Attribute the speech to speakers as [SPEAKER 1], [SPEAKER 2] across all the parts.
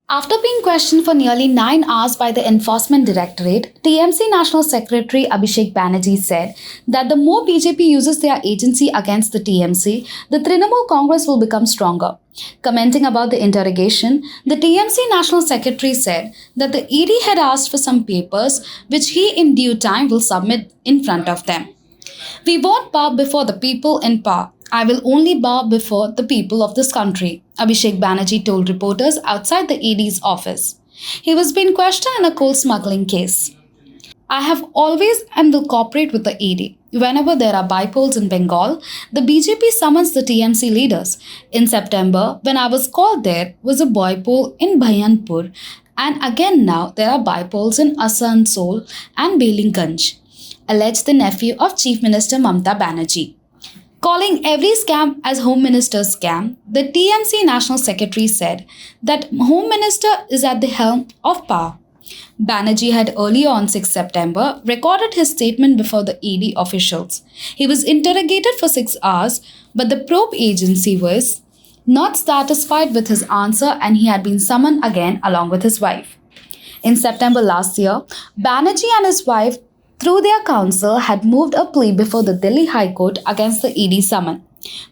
[SPEAKER 1] After being questioned for nearly 9 hours by the Enforcement Directorate, TMC National Secretary Abhishek Banerjee said that the more BJP uses their agency against the TMC, the Trinamool Congress will become stronger. Commenting about the interrogation, the TMC National Secretary said that the ED had asked for some papers which he in due time will submit in front of them. We won't bow before the people in power. I will only bow before the people of this country, Abhishek Banerjee told reporters outside the ED's office. He was being questioned in a coal smuggling case. I have always and will cooperate with the ED. Whenever there are bypolls in Bengal, the BJP summons the TMC leaders. In September, when I was called, there was a bypoll in Bhayanpur, and again now there are bypolls in Asansol and Belinganj, alleged the nephew of Chief Minister Mamata Banerjee. Calling every scam as Home Minister's scam, the TMC National Secretary said that Home Minister is at the helm of power. Banerjee had earlier on 6 September recorded his statement before the ED officials. He was interrogated for 6 hours, but the probe agency was not satisfied with his answer and he had been summoned again along with his wife. In September last year, Banerjee and his wife through their counsel had moved a plea before the Delhi High Court against the ED summon.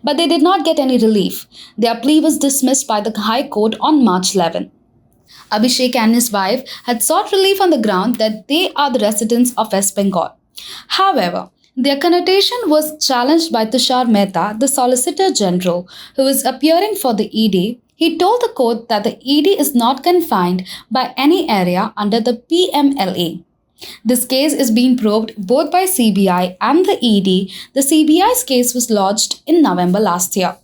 [SPEAKER 1] But they did not get any relief. Their plea was dismissed by the High Court on March 11. Abhishek and his wife had sought relief on the ground that they are the residents of West Bengal. However, their connotation was challenged by Tushar Mehta, the Solicitor General, who was appearing for the ED. He told the court that the ED is not confined by any area under the PMLA. This case is being probed both by CBI and the ED. The CBI's case was lodged in November last year.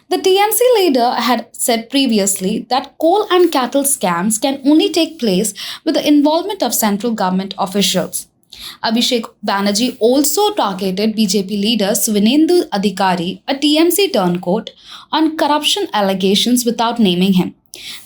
[SPEAKER 1] The TMC leader had said previously that coal and cattle scams can only take place with the involvement of central government officials. Abhishek Banerjee also targeted BJP leader Svinendu Adhikari, a TMC turncoat, on corruption allegations without naming him.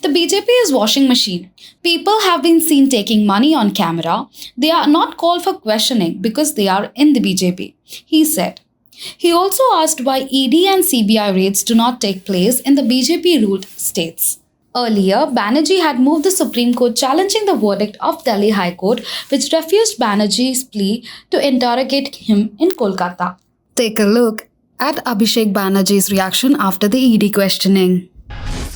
[SPEAKER 1] The BJP is washing machine. People have been seen taking money on camera. They are not called for questioning because they are in the BJP, he said. He also asked why ED and CBI raids do not take place in the BJP-ruled states. Earlier, Banerjee had moved the Supreme Court challenging the verdict of Delhi High Court, which refused Banerjee's plea to interrogate him in Kolkata. Take a look at Abhishek Banerjee's reaction after the ED questioning.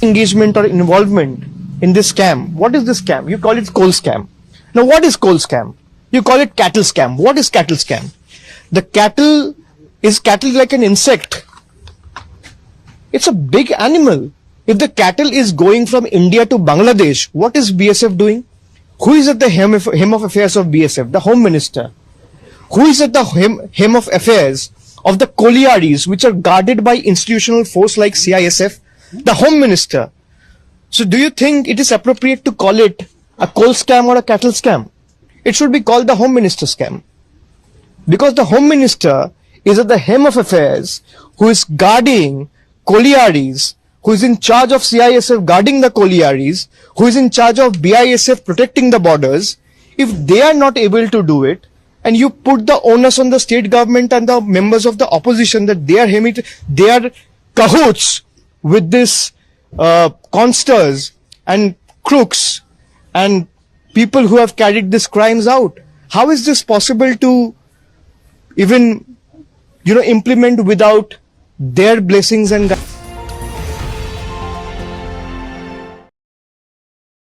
[SPEAKER 2] Engagement or involvement in this scam. What is this scam? You call it coal scam. Now what is coal scam? You call it cattle scam. What is cattle scam? The cattle is cattle like an insect. It's a big animal. If the cattle is going from India to Bangladesh, what is BSF doing? Who is at the hem of affairs of BSF? The Home Minister. Who is at the hem of affairs of the collieries which are guarded by institutional force like CISF? The Home Minister. So do you think it is appropriate to call it a coal scam or a cattle scam? It should be called the Home Minister scam. Because the Home Minister is at the hem of affairs, who is guarding collieries, who is in charge of CISF guarding the collieries, who is in charge of BISF protecting the borders. If they are not able to do it, and you put the onus on the state government and the members of the opposition that they are cahoots with this consters and crooks and people who have carried these crimes out. How is this possible to even, implement without their blessings and